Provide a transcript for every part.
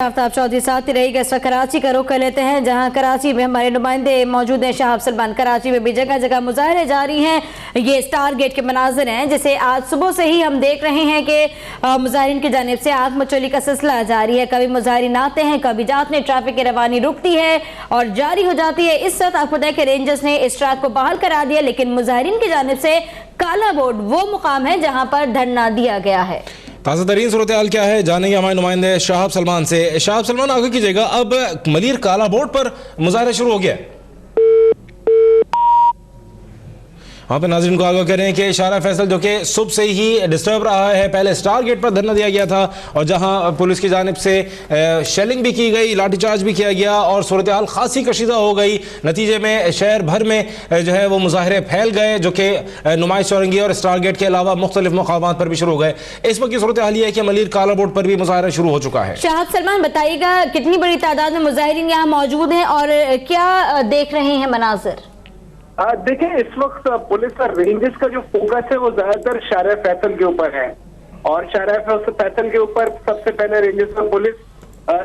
आफ्ताब चौधरी साथ ही रहेगा। इस वक्त कराची का रुख कर लेते हैं, जहां कराची में हमारे नुमाइंदे मौजूद हैं। शाहब सलमान, कराची में भी जगह जगह मुजाहरे जारी हैं। ये स्टार गेट के मनाजिर हैं, जिसे आज सुबह से ही हम देख रहे हैं कि मुजाहिरीन की जानिब से आग मचोली का सिलसिला जारी है। कभी मुजाहिरीन आते हैं, कभी जाते हैं, ट्रैफिक की रवानी रुकती है और जारी हो जाती है। इस वक्त आपको देखें रेंजर्स ने इस ट्रैक को बहाल करा दिया, लेकिन मुजाहिरीन की जानिब से काला बोर्ड वो मुकाम है जहाँ पर धरना दिया गया है। ताज़ा तरीन सूरत हाल क्या है जानेंगे हमारे नुमाइंदे शाहब सलमान से। शाहब सलमान, आगे कीजिएगा। अब मलिर काला बोर्ड पर मुजाहरा शुरू हो गया है। वहाँ पे नाज़रीन को आगाह करें कि इशारा फैसल जो कि सुबह से ही डिस्टर्ब रहा है, पहले स्टार गेट पर धरना दिया गया था और जहाँ पुलिस की जानिब से शेलिंग भी की गई, लाठीचार्ज भी किया गया और सूरत हाल खासी कशीदा हो गई। नतीजे में शहर भर में जो है वो मुजाहरे फैल गए, जो कि नुमाइश चौरंगी और स्टार गेट के अलावा मुख्तलिफ मकामात पर भी शुरू हो गए। इस वक्त की सूरत हाल ये है कि मलिर काला बोर्ड पर भी मुजाहरा शुरू हो चुका है। शाहब सलमान, बताइएगा कितनी बड़ी तादाद में मुजाहिरीन यहाँ मौजूद हैं और क्या देख रहे हैं मनाजिर? देखें, इस वक्त पुलिस और रेंजर्स का जो फोकस है वो ज्यादातर शारा फैसल के ऊपर है और शारा फैसल के ऊपर सबसे पहले रेंजर्स और पुलिस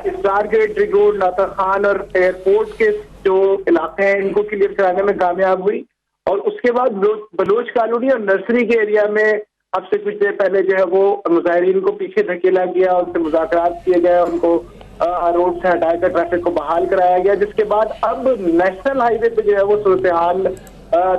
स्टार गेट, रिगोड, नाता खान और एयरपोर्ट के जो इलाके हैं इनको क्लियर कराने में कामयाब हुई और उसके बाद बलोच कॉलोनी और नर्सरी के एरिया में अब से कुछ देर पहले जो है वो मुजाहिरीन को पीछे धकेला गया, उनसे मुज़ाकरात किए गए, उनको रोड से हटाकर ट्रैफिक को बहाल कराया गया, जिसके बाद अब नेशनल हाईवे पे जो है वो सूरत हाल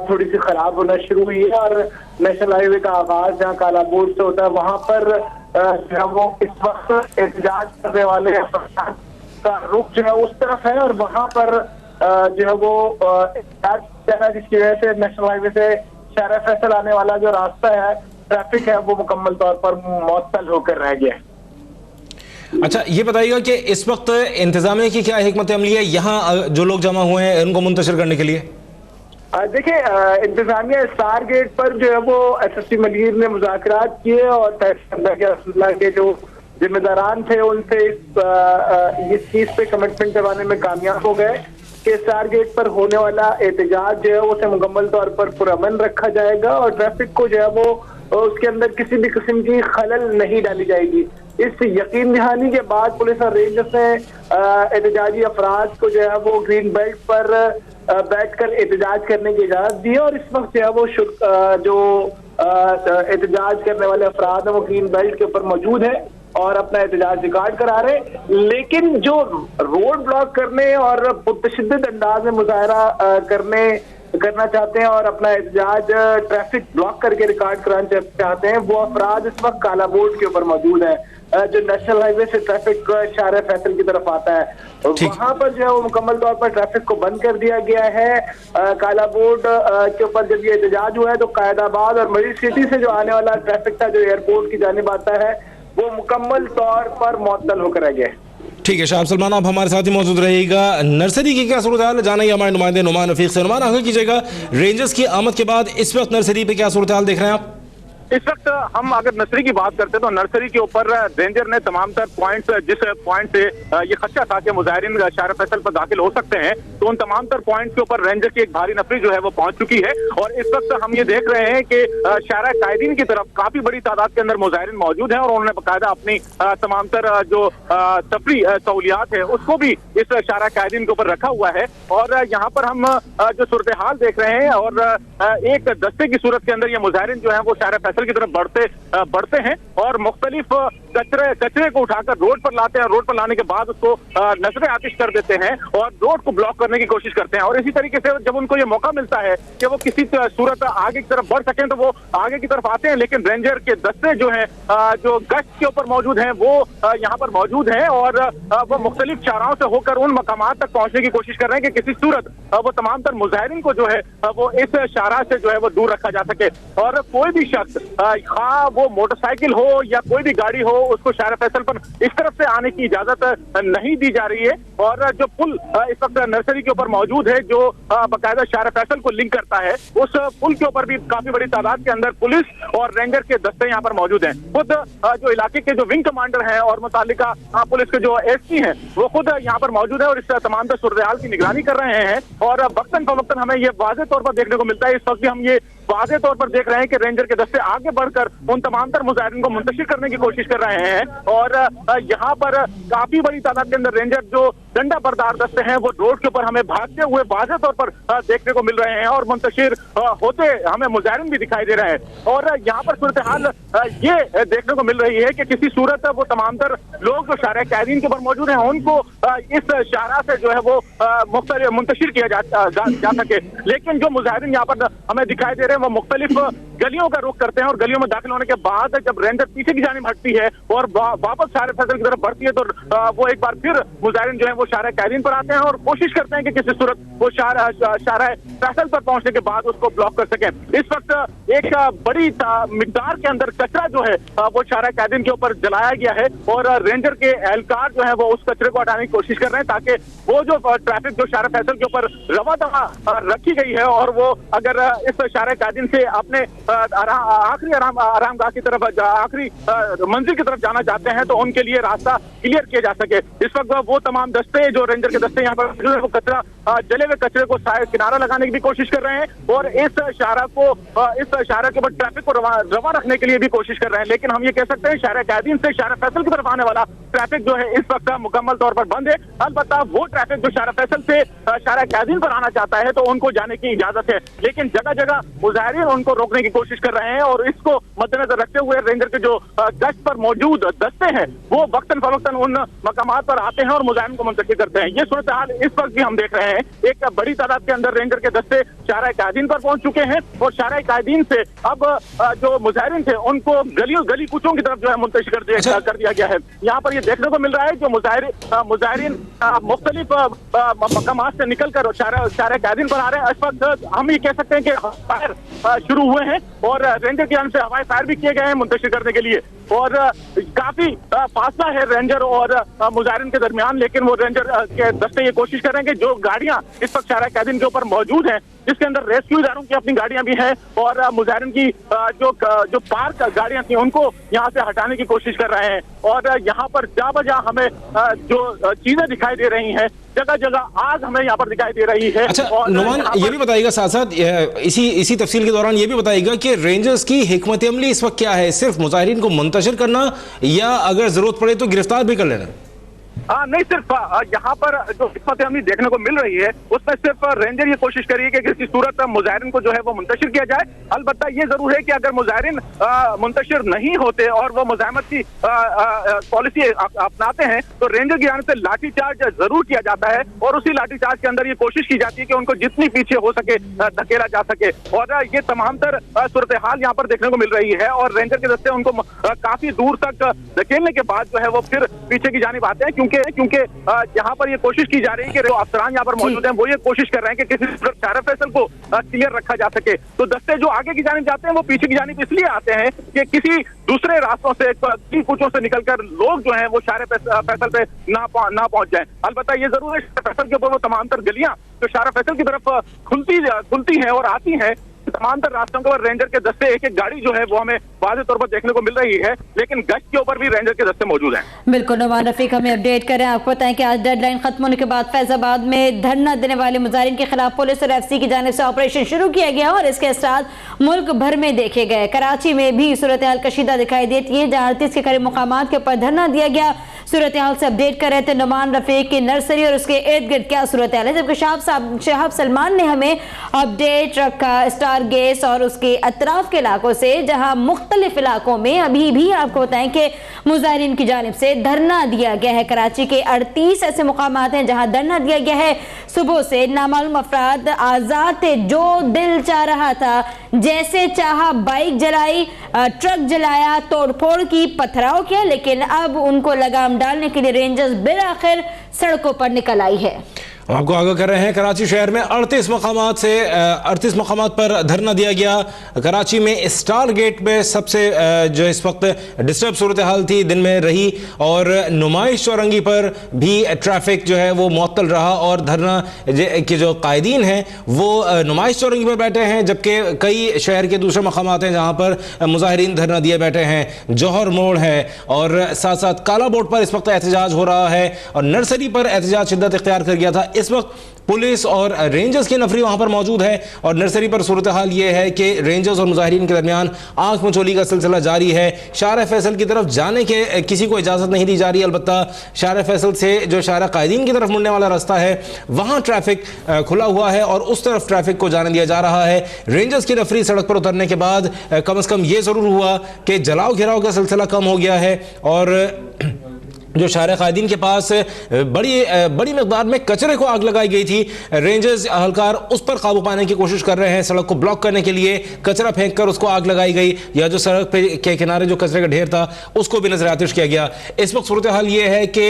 थोड़ी सी खराब होना शुरू हुई है और नेशनल हाईवे का आगाज जहाँ काला बोर्ड से होता है वहां पर जो है वो इस वक्त एहतजाज करने वाले का रुख जो है उस तरफ है और वहां पर जो है वो जिसकी वजह से नेशनल हाईवे से शारा फैसल आने वाला जो रास्ता है, ट्रैफिक है, वो मुकम्मल तौर पर मुअत्तल होकर रह गया। अच्छा, ये बताइएगा कि इस वक्त इंतजामिया की क्या हिकमत अमली है यहाँ जो लोग जमा हुए हैं इनको मुंतशिर करने के लिए? देखिए, इंतजामिया स्टार गेट पर जो है वो SSP मलिर ने मुज़ाकरात किए और के जो जिम्मेदारान थे उनसे इस चीज पे कमिटमेंट करवाने में कामयाब हो गए कि स्टार गेट पर होने वाला एहतजाज जो है उसे मुकम्मल तौर पर पुरअमन रखा जाएगा और ट्रैफिक को जो है वो उसके अंदर किसी भी किस्म की खलल नहीं डाली जाएगी। इस यकीन दहानी के बाद पुलिस और रेंजर्स ने एहतजाजी अफराद को जो है वो ग्रीन बेल्ट पर बैठकर एहतजाज करने की इजाजत दी है और इस वक्त जो है वो जो एहतजाज करने वाले अफराद है वो ग्रीन बेल्ट के ऊपर मौजूद है और अपना एहतजाज रिकॉर्ड करा रहे। लेकिन जो रोड ब्लॉक करने और मुतशद्दिद अंदाज में मुजाहरा करना चाहते हैं और अपना एहतजाज ट्रैफिक ब्लॉक करके रिकॉर्ड कराना चाहते हैं, वो अफराद इस वक्त काला बोर्ड के ऊपर मौजूद है जो नेशनल हाईवे से ट्रैफिक शारा फैसल की तरफ आता है। वहां पर जो है वो मुकम्मल तौर पर ट्रैफिक को बंद कर दिया गया है। काला बोर्ड के ऊपर जब ये एहतजाज हुआ है तो कायदाबाद और मरीज सिटी से जो आने वाला ट्रैफिक था जो एयरपोर्ट की जानिब आता है वो मुकम्मल तौर पर मुअत्तल होकर रह गया। ठीक है शाहब सलमान, आप हमारे साथ ही मौजूद रहिएगा। नर्सरी की क्या सूरत हाल है जानेंगे हमारे नुमाइंदे नुमान रफीक से। नुमान, आगे कीजिएगा, रेंजर्स की आमद के बाद इस वक्त नर्सरी पे क्या सूरत हाल देख रहे हैं आप? इस वक्त हम अगर नर्सरी की बात करते हैं तो नर्सरी के ऊपर रेंजर ने तमाम तर पॉइंट्स, जिस पॉइंट से ये खदशा था कि मुजाहिरीन शारा फैसल पर दाखिल हो सकते हैं, तो उन तमाम तर पॉइंट्स के ऊपर रेंजर की एक भारी नफरी जो है वो पहुंच चुकी है और इस वक्त हम ये देख रहे हैं कि शारा कायदीन की तरफ काफी बड़ी तादाद के अंदर मुजाहिरीन मौजूद हैं और उन्होंने बाकायदा अपनी तमाम तर जो सफरी सहूलियात है उसको भी इस शारा कायदीन के ऊपर रखा हुआ है और यहाँ पर हम जो सूरत हाल देख रहे हैं और एक दस्ते की सूरत के अंदर ये मुजाहिरीन जो है वो शारा फैसल की तरफ बढ़ते हैं और मुख्तलिफ कचरे को उठाकर रोड पर लाते हैं। रोड पर लाने के बाद उसको नजरे आतिश कर देते हैं और रोड को ब्लॉक करने की कोशिश करते हैं और इसी तरीके से जब उनको ये मौका मिलता है कि वो किसी सूरत आगे की तरफ बढ़ सकें तो वो आगे की तरफ आते हैं, लेकिन रेंजर के दस्ते जो हैं जो गश्त के ऊपर मौजूद हैं वो यहाँ पर मौजूद हैं और वो मुख्तलिफ चाराओं से होकर उन मकामात तक पहुंचने की कोशिश कर रहे हैं कि किसी सूरत वो तमाम तर मुजाहिरीन को जो है वो इस शारा से जो है वो दूर रखा जा सके और कोई भी शख्स वो मोटरसाइकिल हो या कोई भी गाड़ी हो उसको शारा फैसल पर इस तरफ से आने की इजाजत नहीं दी जा रही है। और जो पुल इस वक्त नर्सरी के ऊपर मौजूद है, जो बाकायदा शारा फैसल को लिंक करता है, उस पुल के ऊपर भी काफी बड़ी तादाद के अंदर पुलिस और रेंजर के दस्ते यहाँ पर मौजूद हैं। खुद जो इलाके के जो विंग कमांडर हैं और मुतालिका पुलिस के जो एसपी हैं, वो खुद यहाँ पर मौजूद है और इस तमाम सूरत-ए-हाल की निगरानी कर रहे हैं। और वक्तन फवक्तन हमें ये वाज़ेह तौर पर देखने को मिलता है, इस वक्त भी हम ये वाज़ेह तौर पर देख रहे हैं कि रेंजर के दस्ते आगे बढ़कर उन तमाम तर मुजाहिरीन को मुंतशिर करने की कोशिश कर रहे हैं। और यहाँ पर काफी बड़ी तादाद के अंदर रेंजर जो डंडा बरदार दस्ते हैं वो रोड के ऊपर हमें भागते हुए वाज़ेह तौर पर देखने को मिल रहे हैं और मुंतशिर होते हमें मुजाहिरीन भी दिखाई दे रहे हैं। और यहाँ पर सूरत-ए-हाल ये देखने को मिल रही है कि किसी सूरत वो तमाम तर लोग जो शारा कैदीन के ऊपर मौजूद हैं उनको इस शारा से जो है वो मुंतशिर किया जा सके। लेकिन जो मुजाहिरीन यहाँ पर हमें दिखाई दे रहे हैं वो मुख्तलिफ गलियों का रुख करते हैं और गलियों में दाखिल होने के बाद जब रेंजर पीछे की जानिब हटती है और वापस शारा फैसल की तरफ बढ़ती है तो वो एक बार फिर मुजाहिरीन जो है वो शारा कैदीन पर आते हैं और कोशिश करते हैं कि किसी सूरत वो शारा फैसल पर पहुंचने के बाद उसको ब्लॉक कर सकें। इस वक्त एक बड़ी मिकदार के अंदर कचरा जो है वो शारा कैदीन के ऊपर जलाया गया है और रेंजर के एहलकार जो है वो उस कचरे को हटाने की कोशिश कर रहे हैं ताकि वो जो ट्रैफिक जो शारा फैसल के ऊपर रवा दवा रखी गई है और वो अगर इस शारा कैदीन से अपने आखिरी आरामगाह की तरफ आखिरी मंजिल की तरफ जाना चाहते हैं तो उनके लिए रास्ता क्लियर किया जा सके। इस वक्त वो तमाम दस्ते जो रेंजर के दस्ते यहाँ पर वो कचरा जले हुए कचरे को किनारा लगाने की भी कोशिश कर रहे हैं और इस शारा के ऊपर ट्रैफिक को रवा रखने के लिए भी कोशिश कर रहे हैं। लेकिन हम ये कह सकते हैं शारा कैदीन से शारा फैसल की तरफ आने वाला ट्रैफिक जो है इस वक्त मुकम्मल तौर पर बंद है। अलबत्ता वो ट्रैफिक जो शारा फैसल से शारा कैदीन पर आना चाहता है तो उनको जाने की इजाजत है, लेकिन जगह जगह मुजाहिरीन उनको रोकने की कोशिश कर रहे हैं और इसको मद्देनजर रखते हुए रेंजर के जो गश्त पर मौजूद दस्ते हैं वो वक्तन फवक्तन उन मकामात पर आते हैं और मुजाहिरीन को मुंतशिर करते हैं। ये सूरत हाल इस वक्त भी हम देख रहे हैं। एक बड़ी तादाद के अंदर रेंजर के दस्ते शारा कैदीन पर पहुंच चुके हैं और शारा कैदीन से अब जो मुजाहिरीन थे उनको गली कूचों की तरफ जो है मुंतशिर कर दिया गया है। यहाँ पर ये देखने को मिल रहा है जो मुजाहिरीन मुख्तलिफ मकामात से निकल कर शारा कैदीन पर आ रहे हैं। इस वक्त हम ये कह सकते हैं कि फायर शुरू हुए हैं और रेंजर की जानिब से हवाई फायर भी किए गए हैं मुंतशिर करने के लिए और काफी फासला है रेंजर और मुजाहिरीन के दरमियान। लेकिन वो रेंजर के दस्ते ये कोशिश कर रहे हैं कि जो गाड़ियां इस वक्त शारा कैदीन के ऊपर मौजूद हैं जिसके अंदर रेस्क्यू इदारों की अपनी गाड़ियां भी हैं और मुजाहिरीन की जो पार्क गाड़ियां थी उनको यहाँ से हटाने की कोशिश कर रहे हैं। और यहाँ पर जा बजा हमें जो चीजें दिखाई दे रही हैं, जगह जगह आग हमें यहाँ पर दिखाई दे रही है। अच्छा नुमान, ये भी बताइएगा साथ साथ इसी तफसील के दौरान ये भी बताइएगा कि रेंजर्स की हिकमत अमली इस वक्त क्या है? सिर्फ मुजाहिरीन को मुंतशिर करना या अगर जरूरत पड़े तो गिरफ्तार भी कर लेना? नहीं, सिर्फ यहाँ पर जो हिकमत अमली देखने को मिल रही है उसमें सिर्फ रेंजर ये कोशिश करिए कि किसी सूरत मुजाहिरीन को जो है वो मुंतशिर किया जाए। अलबत्ता ये जरूर है कि अगर मुजाहिरीन मुंतशिर नहीं होते और वो मुजाहिमत की पॉलिसी अपनाते हैं तो रेंजर की जानिब से लाठीचार्ज जरूर किया जाता है और उसी लाठीचार्ज के अंदर ये कोशिश की जाती है कि उनको जितनी पीछे हो सके धकेला जा सके। और ये तमाम तर सूरत हाल यहाँ पर देखने को मिल रही है और रेंजर के दस्ते उनको काफी दूर तक धकेलने के बाद जो है वो फिर पीछे की जानिब आते हैं क्योंकि यहाँ पर ये कोशिश की जा रही है कि जो अफसरान यहाँ पर मौजूद हैं वो ये कोशिश कर रहे हैं कि किसी शारा फैसल को क्लियर रखा जा सके। तो दस्ते जो आगे की जानिब जाते हैं वो पीछे की जानिब इसलिए आते हैं कि किसी दूसरे रास्तों से कुचों से निकलकर लोग जो हैं वो शारा फैसल पे ना पहुंच जाएं। अलबत्ता ये जरूर है शारा फैसल के ऊपर वो तमाम तर गलियां जो शारा फैसल की तरफ खुलती हैं और आती हैं तमाम तर रास्तों के ऊपर रेंजर के दस्ते एक एक गाड़ी जो है वो हमें वाज़ेह तौर पर देखने को मिल रही है, लेकिन गश्त के ऊपर भी रेंजर के दस्ते मौजूद हैं। बिल्कुल नुमान रफीक हमें अपडेट करें। आपको बताएं कि आज डेडलाइन खत्म होने के बाद फैजाबाद में धरना देने वाले मुजाहिरीन के खिलाफ पुलिस और एफसी की जानिब से ऑपरेशन शुरू किया गया और इसके असरात मुल्क भर में देखे गए। कराची में भी सूरत हाल कशीदा दिखाई देती है जहाँ 38 के करीब मुकामात के ऊपर धरना दिया गया। सूरत हाल से अपडेट कर रहे थे नुमान रफीक की नर्सरी और उसके इर्द गिर्द क्या सूरत हाल है, जबकि शहाब सलमान ने हमें अपडेट रखा स्टार गेट और उसके अतराफ के इलाकों से जहां मुख्तलिफ इलाकों में अभी भी आपको बताएं कि मुजाहिरीन की जानिब से धरना दिया गया है। कराची के 38 ऐसे मुकामात हैं जहां धरना दिया गया है। सुबह से नामालूम अफराद आजाद थे, जो दिल चाह रहा था जैसे चाहा बाइक जलाई, ट्रक जलाया, तोड़फोड़ की, पथराव किया, लेकिन अब उनको लगाम डालने के लिए रेंजर्स बिल आखिर सड़कों पर निकल आई है। हम आपको आगाह कर रहे हैं कराची शहर में 38 मकामात पर धरना दिया गया। कराची में स्टार गेट में सबसे जो इस वक्त डिस्टर्ब सूरत हाल थी दिन में रही और नुमाइश चौरंगी पर भी ट्रैफिक जो है वो मुअत्तल रहा और धरना के जो कायदीन हैं वो नुमाइश चौरंगी पर बैठे हैं, जबकि कई शहर के दूसरे मकामात हैं जहाँ पर मुजाहिरीन धरना दिए बैठे हैं। जौहर मोड़ है और साथ साथ काला बोर्ड पर इस वक्त एहतजाज हो रहा है और नर्सरी पर एहतजाज शिद्दत इख्तियार कर गया था। इस वक्त पुलिस और रेंजर्स की नफरी वहां पर मौजूद है और नर्सरी पर सूरत हाल ये है कि रेंजर्स और मुजाहिरीन के दरमियान आंख मचोली का सिलसिला जारी है। शारा फैसल की तरफ जाने के किसी को इजाजत नहीं दी जा रही, अलबत्ता शारा फैसल से जो शारा कायदीन की तरफ मुड़ने वाला रास्ता है वहां ट्रैफिक खुला हुआ है और उस तरफ ट्रैफिक को जाने दिया जा रहा है। रेंजर्स की नफरी सड़क पर उतरने के बाद कम अज कम ये जरूर हुआ कि जलाओ घिराव का सिलसिला कम हो गया है और जो शारा कायदीन के पास बड़ी मिकदार में कचरे को आग लगाई गई थी। रेंजर्स अहलकार उस पर काबू पाने की कोशिश कर रहे हैं। सड़क को ब्लॉक करने के लिए कचरा फेंक कर उसको आग लगाई गई या जो सड़क पे के किनारे जो कचरे का ढेर था उसको भी नजर आतिश किया गया। इस वक्त सूरत हाल ये है कि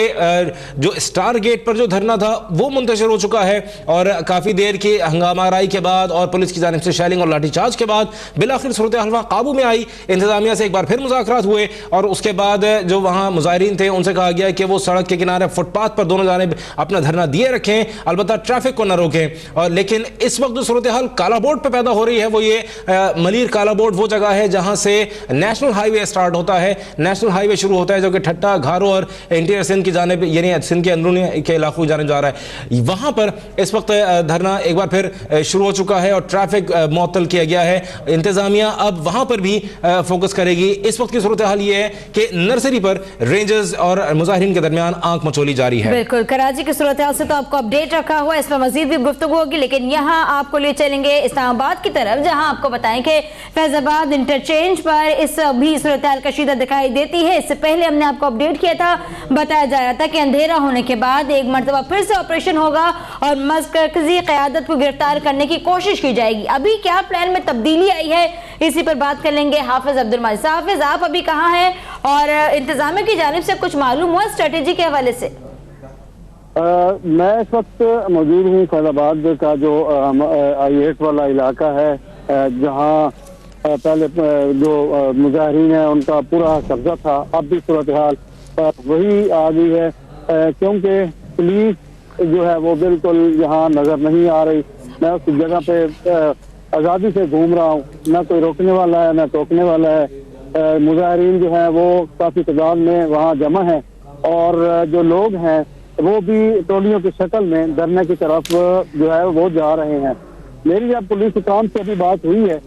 जो स्टार गेट पर जो धरना था वो मुंतशिर हो चुका है और काफ़ी देर की हंगामाराई के बाद और पुलिस की जानिब से शेलिंग और लाठीचार्ज के बाद बिलाखिर सूरत हाल वहाँ काबू में आई। इंतजामिया से एक बार फिर मुज़ाकरात हुए और उसके बाद जो वहाँ मुजाहिरीन थे उनसे कहा गया कि वो सड़क के किनारे फुटपाथ पर दोनों जानिब अपना धरना दिए रखें, अलबत्ता ट्रैफिक को न रोकें। और लेकिन इस वक्त जो सूरत हाल काला बोर्ड पर पैदा हो रही है वो ये मलीर काला बोर्ड वो जगह है जहां से नेशनल हाईवे स्टार्ट होता है। नेशनल हाईवे शुरू होता है जो कि ठट्टा, घारो और इंटीरियर सिंध की जानिब यानी सिंध के अंदरूनी के इलाकों की जानिब जा रहा है। वहां पर इस वक्त धरना एक बार फिर शुरू हो चुका है और ट्रैफिक मुअत्तल किया गया है। इंतजामिया अब वहां पर भी फोकस करेगी। इस वक्त की सूरत हाल ये है कि नर्सरी पर रेंजर्स और मुजाहिरीन के दरमियान आंख मचोली जारी है। बिल्कुल, कराची की सूरत हाल से तो आपको अपडेट रखा हुआ है, इसमें मजीद भी गुफ्तगू होगी, लेकिन यहाँ आपको ले चलेंगे इस्लामाबाद की तरफ जहाँ आपको बताएं कि फैजाबाद इंटरचेंज पर इस भी सूरत हाल कशीदा दिखाई देती है। इससे पहले हमने आपको अपडेट किया था, बताया जा रहा था कि अंधेरा होने के बाद एक मरतबा फिर से ऑपरेशन होगा और मरकजी क़यादत को गिरफ्तार करने की कोशिश की जाएगी। अभी क्या प्लान में तब्दीली आई है, इसी पर बात कर लेंगे हाफिज अब्दुल माजिद। हाफिज, आप अभी कहाँ हैं और इंतजामिया की जानिब से कुछ मालूम हुआ स्ट्रेटेजी के हवाले से? मैं इस वक्त मौजूद हूँ फैजाबाद का जो I-8 वाला इलाका है जहाँ पहले जो मुजाहिरीन है उनका पूरा कब्जा था। अब भी सूरत हाल वही आ गई है क्योंकि पुलिस जो है वो बिल्कुल यहाँ नजर नहीं आ रही। मैं उस जगह पे आज़ादी से घूम रहा हूँ, ना कोई रोकने वाला है ना टोकने वाला है। मुजाहिरीन जो है वो काफ़ी तादाद में वहाँ जमा है और जो लोग हैं वो भी टोलियों की शक्ल में धरने की तरफ जो है वो जा रहे हैं। मेरी जब पुलिस काम से अभी बात हुई है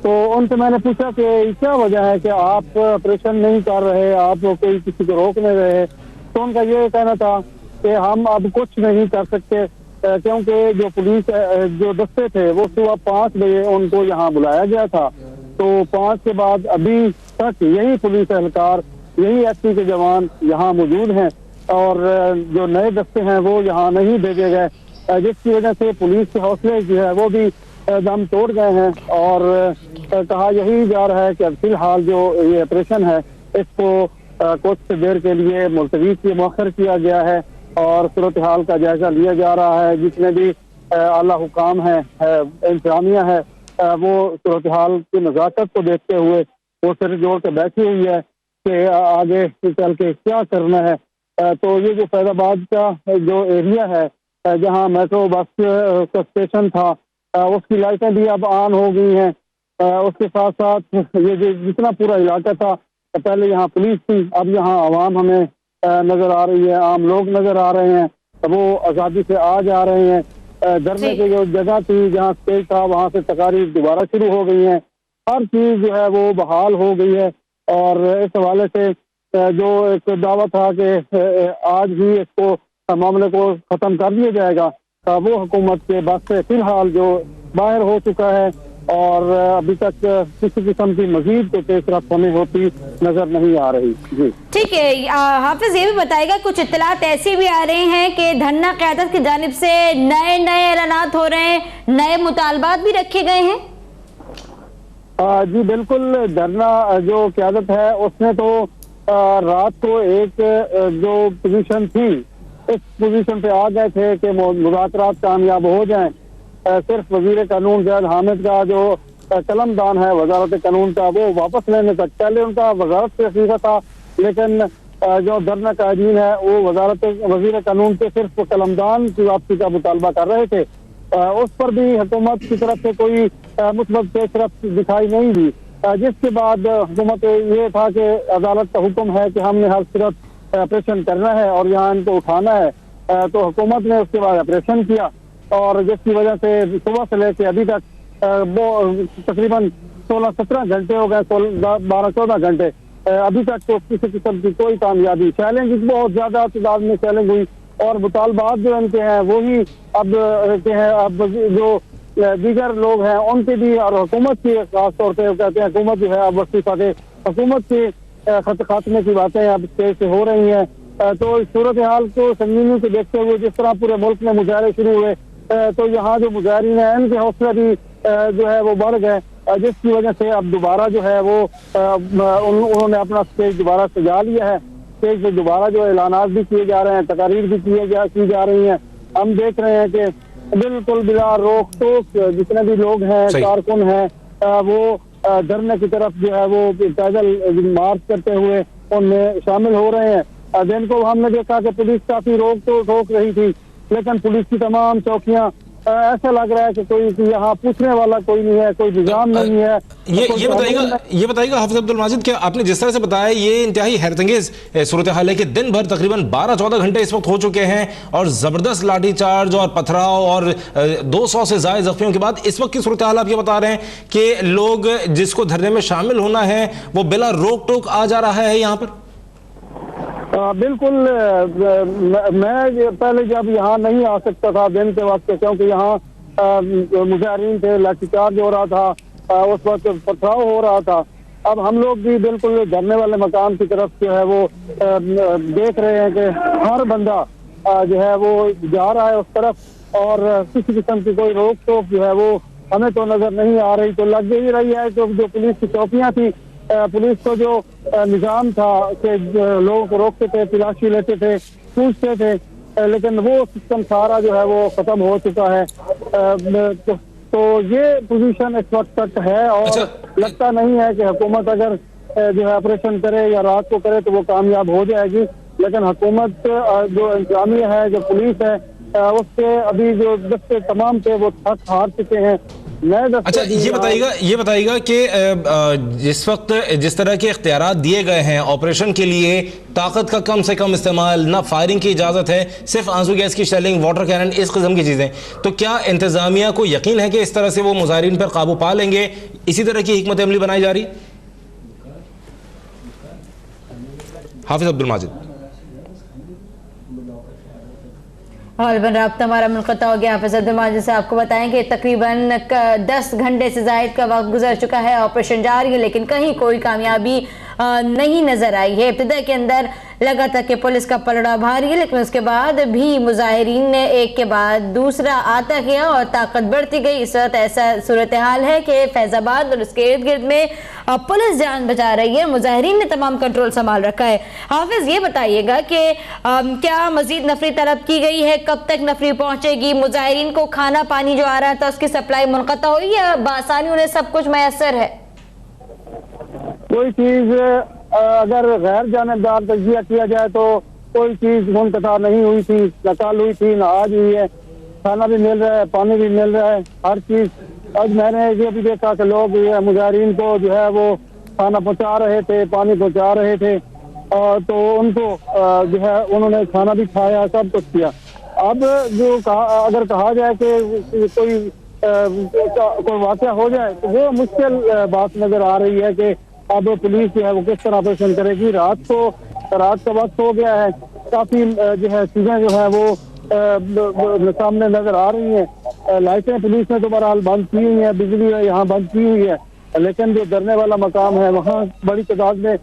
तो उनसे मैंने पूछा कि क्या वजह है कि आप ऑपरेशन नहीं कर रहे, आप कोई किसी को रोक नहीं रहे। तो उनका ये कहना था कि हम अब कुछ नहीं कर सकते क्योंकि जो पुलिस जो दस्ते थे वो सुबह 5 बजे उनको यहाँ बुलाया गया था। तो 5 के बाद अभी तक यही पुलिस एहलकार, यही एसपी के जवान यहाँ मौजूद हैं और जो नए दस्ते हैं वो यहाँ नहीं भेजे गए, जिसकी वजह से पुलिस के हौसले जो है वो भी दम तोड़ गए हैं। और कहा यही जा रहा है कि अब फिलहाल जो ये ऑपरेशन है इसको कुछ देर के लिए मुलतवी की मौखर किया गया है और सूरत हाल का जायजा लिया जा रहा है। जितने भी आला हुकाम है, इंतजामिया है, वो सूरत हाल की नज़ाकत को देखते हुए वो सिर जोड़ के बैठी हुई है कि आगे चल के क्या करना है। तो ये जो फैजाबाद का जो एरिया है जहाँ मेट्रो बस का स्टेशन था उसकी लाइटें भी अब ऑन हो गई हैं। उसके साथ साथ ये जो जितना पूरा इलाका था, पहले यहाँ पुलिस थी, अब यहाँ आवाम हमें नजर आ रही है, आम लोग नजर आ रहे हैं, वो आज़ादी से आ जा रहे हैं। धरने की जो जगह थी जहाँ स्टेज था वहाँ से तकारीब दोबारा शुरू हो गई हैं। हर चीज़ जो है वो बहाल हो गई है और इस हवाले से जो एक दावा था कि आज ही इसको मामले को ख़त्म कर दिया जाएगा, वो हुकूमत के बस से फिलहाल जो बाहर हो चुका है और अभी तक किसी किस्म की मजीद को पेशरफ होने होती नजर नहीं आ रही। जी ठीक है हाफिज, ये भी बताएगा कुछ इत्तलात ऐसी भी आ रही हैं कि धरना क़यादत की जानिब से नए ऐलानात हो रहे हैं, नए मुतालबात भी रखे गए हैं? जी बिल्कुल, धरना जो क़यादत है उसने तो रात को एक जो पोजीशन थी इस पोजीशन पे आ गए थे कि मुज़ाकरात कामयाब हो जाएं। सिर्फ वजीर कानून जैद हामिद का जो कलमदान है वजारत कानून का, वो वापस लेने तक, पहले उनका वजारत से इस्तीफा था, लेकिन जो धरना कायदीन है वो वजीर कानून के सिर्फ कलमदान की वापसी का मुतालबा कर रहे थे। उस पर भी हुकूमत की तरफ से कोई मुस्बत पेशरफ्त दिखाई नहीं दी, जिसके बाद हुकूमत ये था कि अदालत का हुक्म है कि हमने हर सूरत ऑपरेशन करना है और यहाँ इनको उठाना है। तो हुकूमत ने उसके बाद ऑपरेशन किया और जिसकी वजह से सुबह से लेकर अभी तक वो तकरीबन 16-17 घंटे हो गए, 12-14 घंटे, अभी तक तो किसी किस्म की कोई कामयाबी। चैलेंज बहुत ज्यादा तादाद में चैलेंज हुई और मुतालबात जो इनके हैं वही अब के हैं। अब जो दीगर लोग हैं उनके भी और हुकूमत की खास तौर पे कहते हैं हुकूमत जो है अब इस्तीफा दे, हुकूमत के खात्मे की बातें अब तेज से हो रही हैं। तो इस सूरत हाल को संगीनी को देखते हुए जिस तरह पूरे मुल्क में मुजाहरे शुरू हुए, तो यहाँ जो मुजाहरीन हैं इनके हौसले भी जो है वो बढ़ गए, जिसकी वजह से अब दोबारा जो है वो उन्होंने अपना स्टेज दोबारा सजा लिया है। स्टेज पे दोबारा जो ऐलानात भी किए जा रहे हैं, तकारीर भी की जा रही हैं। हम देख रहे हैं कि बिल्कुल बिला रोक टोक जितने भी लोग हैं, कारकुन हैं, वो धरने की तरफ जो है वो पैदल मार्च करते हुए उनमें शामिल हो रहे हैं। दिन को हमने देखा कि पुलिस काफी रोक रही थी, लेकिन पुलिस की तमाम चौकियां ऐसा लग रहा है कि कोई यहाँ पूछने वाला कोई नहीं है, कोई निजाम नहीं है। ये बताइएगा हाफिज अब्दुल माजिद, क्या आपने जिस तरह से बताया ये इंतहाई हैरतंगेज सूरत हाल है कि दिन भर तकरीबन 12-14 घंटे इस वक्त हो चुके हैं और जबरदस्त लाठीचार्ज और पथराव और 200 से ज्यादा जख्मियों के बाद इस वक्त की सूरत हाल आप ये बता रहे हैं कि लोग जिसको धरने में शामिल होना है वो बिला रोक टोक आ जा रहा है यहाँ पर? बिल्कुल। मैं पहले जब यहाँ नहीं आ सकता था दिन के वक्त, क्योंकि यहाँ मुजाहरीन थे, लाठीचार्ज हो रहा था, उस वक्त पथराव हो रहा था। अब हम लोग भी बिल्कुल धरने वाले मकाम की तरफ जो है वो देख रहे हैं कि हर बंदा जो है वो जा रहा है उस तरफ और किसी किस्म की कोई रोक टोक जो है वो हमें तो नजर नहीं आ रही। तो लग ही रही है कि जो पुलिस की चौकियां थी, पुलिस को जो निजाम था कि लोगों को रोकते थे, तलाशी लेते थे, पूछते थे, लेकिन वो सिस्टम सारा जो है वो खत्म हो चुका है। तो ये पोजीशन इस वक्त तक है और लगता नहीं है कि हुकूमत अगर जो है ऑपरेशन करे या रात को करे तो वो कामयाब हो जाएगी। लेकिन हुकूमत जो इंतजामिया है, जो पुलिस है, उसके अभी जो दस्ते तमाम थे वो थक हार चुके हैं। अच्छा, ये बताइएगा कि जिस वक्त जिस तरह के इख्तियारात दिए गए हैं ऑपरेशन के लिए, ताकत का कम से कम इस्तेमाल, ना फायरिंग की इजाज़त है, सिर्फ आंसू गैस की शेलिंग, वाटर कैनन, इस किस्म की चीज़ें, तो क्या इंतज़ामिया को यकीन है कि इस तरह से वो मुजाहिरीन पर काबू पा लेंगे? इसी तरह की हिकमत अमली बनाई जा रही? हाफिज अब्दुल माजिद। और रब्ता हमारा मुनक़ता हो गया हाफिज अब्दुल माजिद से। आपको बताएं कि तकरीबन 10 घंटे से ज़ायद का वक्त गुजर चुका है, ऑपरेशन जारी है, लेकिन कहीं कोई कामयाबी नहीं नज़र आई है। इब्तिदा के अंदर लगा था कि पुलिस का पलड़ा भारी है, लेकिन उसके बाद भी मुजाहिरीन ने एक के बाद दूसरा आता गया और ताकत बढ़ती गई। इस वक्त ऐसा सूरत हाल है कि फैज़ाबाद और उसके इर्द गिर्द में पुलिस जान बचा रही है, मुजाहिरीन ने तमाम कंट्रोल संभाल रखा है। हाफिज, ये बताइएगा कि क्या मजीद नफरी तलब की गई है? कब तक नफरी पहुंचेगी? मुजाहिरीन को खाना पानी जो आ रहा था उसकी सप्लाई मुनक़ता हुई या बासानी उन्हें सब कुछ मैसर है? कोई चीज अगर गैर जानिबदार तजिया किया जाए तो कोई चीज मुनक़ता नहीं हुई थी, न कल हुई थी, न आज हुई है। खाना भी मिल रहा है, पानी भी मिल रहा है, हर चीज। आज मैंने ये भी देखा कि लोग मुजाहिरीन को जो है वो खाना पहुंचा रहे थे, पानी पहुंचा रहे थे, तो उनको जो है उन्होंने खाना भी खाया, सब कुछ किया। अब जो अगर कहा जाए कि कोई वाक़या हो जाए तो वो मुश्किल बात नजर आ रही है कि अब पुलिस जो है वो किस तरह ऑपरेशन करेगी। रात का वक्त हो गया है, काफी जो है चीजें जो है वो सामने नजर आ रही हैं। लाइटें पुलिस ने तो बहरहाल बंद की हुई है, बिजली यहाँ बंद की हुई है, लेकिन जो डरने वाला मकाम है वहाँ बड़ी तादाद में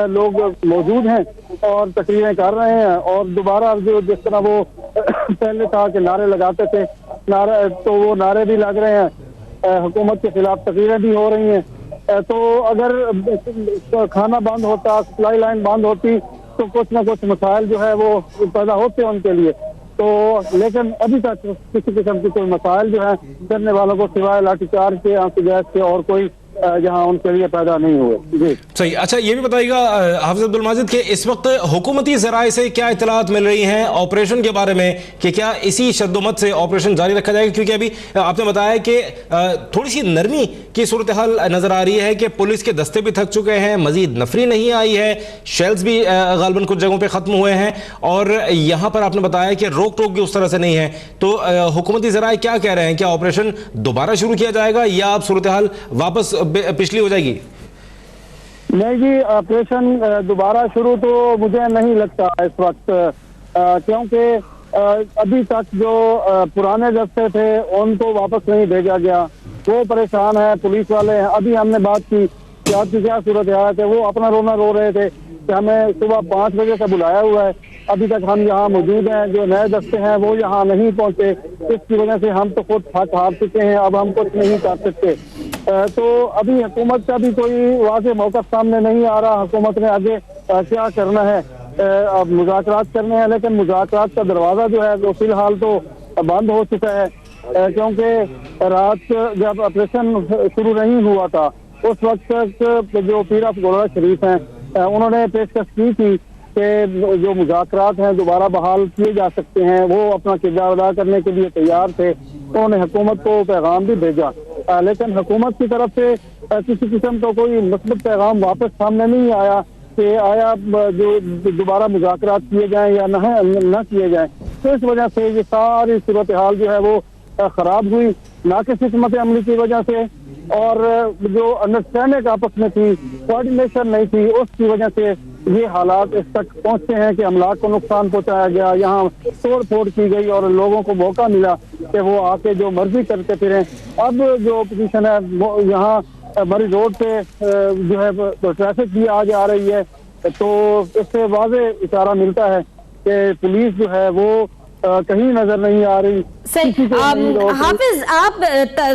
लोग मौजूद हैं और तकरीरें कर रहे हैं। और दोबारा जो जिस तरह वो पहले था कि नारे लगाते थे, तो वो नारे भी लग रहे हैं, हुकूमत के खिलाफ तकरीरें भी हो रही हैं। तो अगर खाना बंद होता, सप्लाई लाइन बंद होती तो कुछ ना कुछ मसाइल जो है वो पैदा होते हैं उनके लिए। तो लेकिन अभी तक किसी किस्म की कोई मसाइल जो है करने वालों को सिवाय लाठीचार्ज के, आंसू गैस के और कोई जहां उनके लिए पैदा नहीं हुए। जी सही। अच्छा, ये भी बताइएगा हाफिज अब्दुल माजिद के इस वक्त हुकूमती ज़राए से क्या इतलात मिल रही हैं ऑपरेशन के बारे में, कि क्या इसी शद्दोमत से ऑपरेशन जारी रखा जाएगा? क्योंकि अभी आपने बताया कि थोड़ी सी नरमी की सूरत हाल नजर आ रही है कि पुलिस के दस्ते भी थक चुके हैं, मजीद नफरी नहीं आई है, शेल्स भी गालबन कुछ जगहों पर खत्म हुए हैं, और यहाँ पर आपने बताया कि रोक टोक भी उस तरह से नहीं है। तो हुकूमती ज़राए क्या कह रहे हैं, क्या ऑपरेशन दोबारा शुरू किया जाएगा या अब सूरत हाल वापस पिछली हो जाएगी? नहीं जी, ऑपरेशन दोबारा शुरू तो मुझे नहीं लगता इस वक्त, क्योंकि अभी तक जो पुराने दस्ते थे उनको वापस नहीं भेजा गया, वो परेशान है, पुलिस वाले हैं। अभी हमने बात की कि आपकी क्या सूरत हाल है, वो अपना रोना रो रहे थे कि हमें सुबह 5 बजे से बुलाया हुआ है, अभी तक हम यहाँ मौजूद हैं, जो नए दस्ते हैं वो यहाँ नहीं पहुँचे, इसकी वजह से हम तो खुद थक हार चुके हैं, अब हम कुछ नहीं कर सकते। तो अभी हुकूमत का भी कोई वाज़ेह मौक़िफ़ सामने नहीं आ रहा, हुकूमत ने आगे क्या करना है, अब मुज़ाकरात करने हैं, लेकिन मुज़ाकरात का दरवाज़ा जो है वो फिलहाल तो बंद हो चुका है, क्योंकि रात जब ऑपरेशन शुरू नहीं हुआ था उस वक्त तक जो पीर ऑफ गोलरा शरीफ हैं उन्होंने पेशकश की थी कि जो मुज़ाकरात हैं दोबारा बहाल किए जा सकते हैं, वो अपना किरदार अदा करने के लिए तैयार थे। उन्होंने हुकूमत को पैगाम भी भेजा, लेकिन हुकूमत की तरफ से किसी किस्म का कोई मुस्बत पैगाम वापस सामने नहीं आया कि आया जो दोबारा मुज़ाकरात किए जाएं या न किए जाएं। तो इस वजह से ये सारी सूरत हाल जो है वो खराब हुई, नाक़िस हिकमत अमली की वजह से, और जो अंडरस्टैंडिंग आपस में थी, कोऑर्डिनेशन नहीं थी, उसकी वजह से ये हालात इस तक पहुंचते हैं कि अमलाक को नुकसान पहुंचाया गया, यहाँ तोड़ फोड़ की गई और लोगों को मौका मिला कि वो आके जो मर्जी करते फिरें। अब जो पोजीशन है यहाँ बड़ी रोड पे जो है ट्रैफिक भी आ जा रही है, तो इससे वाज़ेह इशारा मिलता है कि पुलिस जो है वो कहीं नजर नहीं आ रही। हाफिज, आप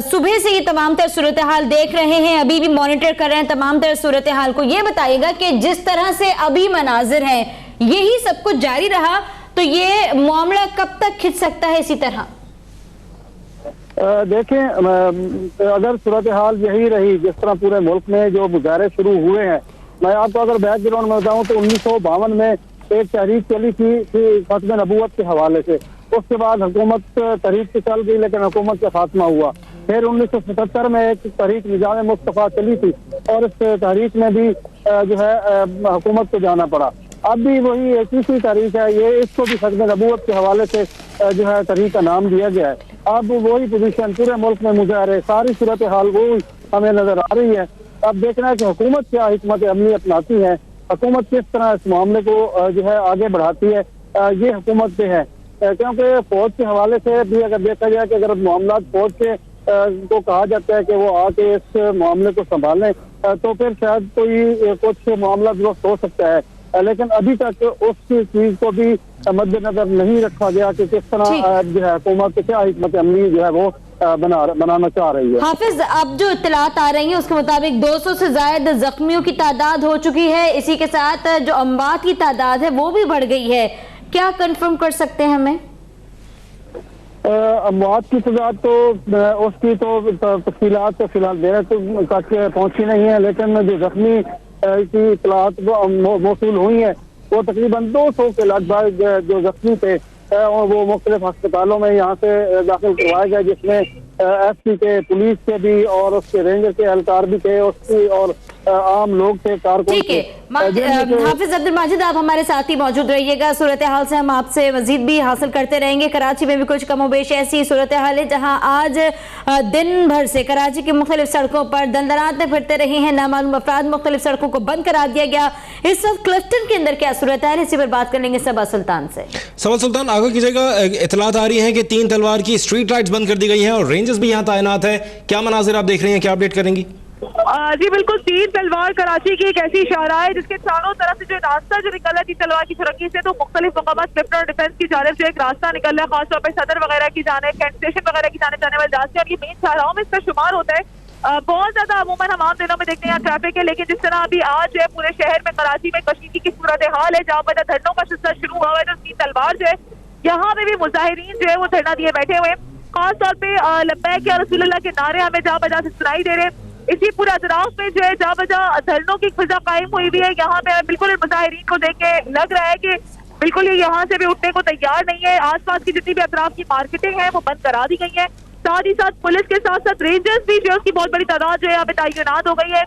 सुबह से ये तमाम तर सूरत हाल देख रहे हैं, अभी भी मॉनिटर कर रहे हैं तमाम तर सूरत हाल को, ये बताइएगा कि जिस तरह से अभी मनाजिर हैं यही सब कुछ जारी रहा तो ये मामला कब तक खिंच सकता है इसी तरह? देखें, अगर सूरत हाल यही रही जिस तरह पूरे मुल्क में जो मुजाहरे शुरू हुए हैं, मैं आपको अगर बैकग्राउंड में बताऊं तो 1952 में एक तहरीक चली थी खत्म नबूवत के हवाले से, उसके बाद हुकूमत तहरीक से चल गई लेकिन हुकूमत का खात्मा हुआ। फिर 1977 में एक तहरीक निजाम मुस्तफा चली थी और इस तहरीक में भी जो है हुकूमत को जाना पड़ा। अब भी वही 21वीं तारीख है, ये इसको भी खत्म नबूवत के हवाले से जो है तहरीक का नाम दिया गया है। अब वही पोजीशन पूरे मुल्क में मुजाहरे, सारी सूरत हाल वो हमें नजर आ रही है। अब देखना है कि हुकूमत क्या हिकमत अमली अपनाती है, हुकूमत किस तरह इस मामले को जो है आगे बढ़ाती है, ये हुकूमत पे है। क्योंकि फौज के हवाले से भी अगर देखा जाए कि अगर मामला फौज के को कहा जाता है कि वो आके इस मामले को संभालें तो फिर शायद कोई कुछ मामला दुरुस्त हो सकता है, लेकिन अभी तक उस चीज को भी मद्देनजर नहीं रखा गया कि किस तरह जो है हुकूमत क्या हिकमत अमली जो है वो बनाना चाह रही है। हाफिज, अब जो इत्तलात आ रही हैं उसके मुताबिक 200 से ज्यादा जख्मियों की तादाद हो चुकी है, इसी के साथ जो अमवात की तादाद है वो भी बढ़ गई है, क्या कंफर्म कर सकते हैं हमें? अमवात की तादाद तो उसकी तो तफसीलात तो फिलहाल देर तक पहुंची नहीं है, लेकिन जो जख्मी की इत्तलात मौसूल हुई है वो तकरीबन 200 के लगभग जो जख्मी थे और वो मुख्तलिफ अस्पतालों में यहाँ से दाखिल करवाए गए, जिसमें एसपी के, पुलिस के भी और उसके रेंजर के एहलकार भी थे, उसकी और आम लोग थे, कारकुन। ठीक है, हाफिज अब्दुल माजिद आप हमारे साथ ही मौजूद रहिएगा, सूरत हाल से हम आपसे मजीद भी हासिल करते रहेंगे। कराची में भी कुछ कमोबेश ऐसी सूरत हाल है जहाँ आज दिन भर से कराची की मुख्तलिफ सड़कों पर दंदनाते फिरते रहे हैं, नामालूम अफराद, मुख्तलिफ सड़कों को बंद करा दिया गया। इस वक्त क्लिफ्टन के अंदर क्या सूरत हाल है, इसी पर बात कर लेंगे सबा सुल्तान से। सबा सुल्तान, आगे कीजिएगा, इतलात आ रही है कि 3 तलवार की स्ट्रीट लाइट्स बंद कर दी गई हैं और रेंजर्स भी यहाँ तैनात है, क्या मनाजिर आप देख रही हैं, क्या अपडेट करेंगी? जी बिल्कुल, 3 तलवार कराची की एक ऐसी शारा है जिसके चारों तरफ से जो रास्ता जो निकला है 3 तलवार की सुरंगी से, तो मुख्तलिफ मकामात क्लिफ्टन और डिफेंस की जानिब से एक रास्ता निकल रहा है, खासतौर पर सदर वगैरह की जानिब, कैंट स्टेशन वगैरह की जाने जाने वाले रास्ते, और ये मेन शाहराहों में इसका शुमार होता है। बहुत ज्यादा अमूमन हम आम दिनों में देखते हैं यहाँ ट्रैफिक है, लेकिन जिस तरह अभी आज जो है पूरे शहर में कराची में कशीदगी की सूरत हाल है, जहाँ पर धरनों का सिलसिला शुरू हुआ है, तो तीन तलवार जो है यहाँ पे भी मुजाहिरीन जो है वो धरना दिए बैठे हुए हैं। खास तौर पे लब्बैक या रसूलुल्लाह के नारे हमें जहाँ बजा से सुनाई दे रहे हैं। इसी पूरे अतराफ में जो है जहाँ बजा धरनों की फिजा कायम हुई हुई है। यहाँ पे बिल्कुल मुजाहिरीन को देख के लग रहा है कि बिल्कुल ये यहाँ से भी उठने को तैयार नहीं है। आसपास की जितनी भी अतराफ की मार्केटिंग है वो बंद करा दी गई है। साथ ही साथ पुलिस के साथ साथ रेंजर्स भी जो है उसकी बहुत बड़ी तादाद जो है यहाँ पे तैनात हो गई है।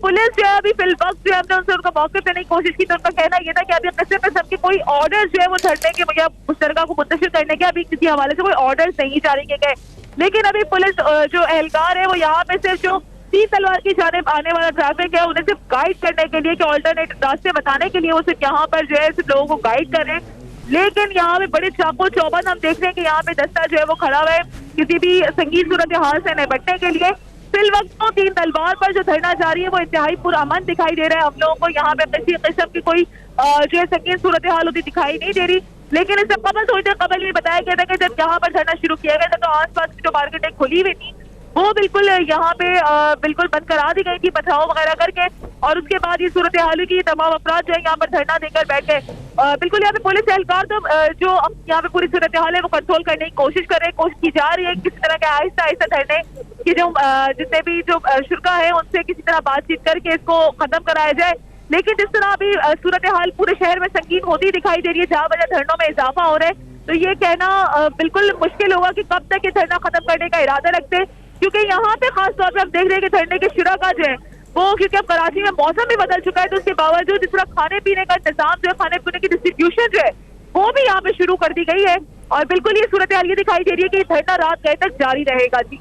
पुलिस जो है अभी फिल वक्त जो है हमने उनसे उनका मौके देने की कोशिश की, तो उनका कहना ये था कि अभी किसी किस्म के कोई ऑर्डर जो है वो धरने के या मुश्तरका को मुंतशिर करने के अभी किसी हवाले से कोई ऑर्डर नहीं जारी किए गए। लेकिन अभी पुलिस जो एहलकार है वो यहाँ पे सिर्फ जो तीन तलवार की जानिब आने वाला ट्रैफिक है उन्हें सिर्फ गाइड करने के लिए, कि ऑल्टरनेट रास्ते बताने के लिए वो सिर्फ यहाँ पर जो है सिर्फ लोगों को गाइड कर रहे हैं। लेकिन यहाँ पे बड़े चाको चौबंद हम देख रहे हैं कि यहाँ पे दस्ता जो है वो खड़ा हुआ है किसी भी संगीन सूरत हाल से निपटने के लिए। फिल वक्त तो तीन तलवार पर जो धरना जारी है वो इंतहाई पुरअमन दिखाई दे रहा है। हम लोगों को यहाँ पे किसी किस्म की कोई जो है संगीन सूरत हाल होती दिखाई नहीं दे रही। लेकिन इससे थोड़ी देर कबल भी बताया गया था कि जब यहाँ पर धरना शुरू किया गया था तो आसपास की जो मार्केटें खुली हुई थी वो बिल्कुल यहाँ पे बिल्कुल बंद करा दी गई थी पथराव वगैरह करके, और उसके बाद ये सूरत हाल की तमाम अफराद जो है यहाँ पर धरना देकर बैठ गए। बिल्कुल यहाँ पे पुलिस एहलकार तो जो यहाँ पे पूरी सूरत हाल है वो कंट्रोल करने की कोशिश कर रहे हैं, कोशिश की जा रही है किसी तरह के आहिस्ता आहिस्ता धरने की जो जितने भी जो शुरा है उनसे किसी तरह बातचीत करके इसको खत्म कराया जाए। लेकिन जिस तरह अभी सूरत हाल पूरे शहर में संगीन होती दिखाई दे रही है, जहाँ वजह धरनों में इजाफा हो रहा है, तो ये कहना बिल्कुल मुश्किल होगा कि कब तक ये धरना खत्म करने का इरादा रखते हैं। क्योंकि यहाँ पे खास तौर पे हम देख रहे हैं कि धरने के शुरा का जो है वो, क्योंकि अब कराची में मौसम भी बदल चुका है, तो उसके बावजूद जिस तरह खाने पीने का इंतजाम जो है, खाने पीने की डिस्ट्रीब्यूशन जो है वो भी यहाँ पे शुरू कर दी गई है। और बिल्कुल ये सूरत हाल ये दिखाई दे रही है कि धरना रात गए तक जारी रहेगा। जी।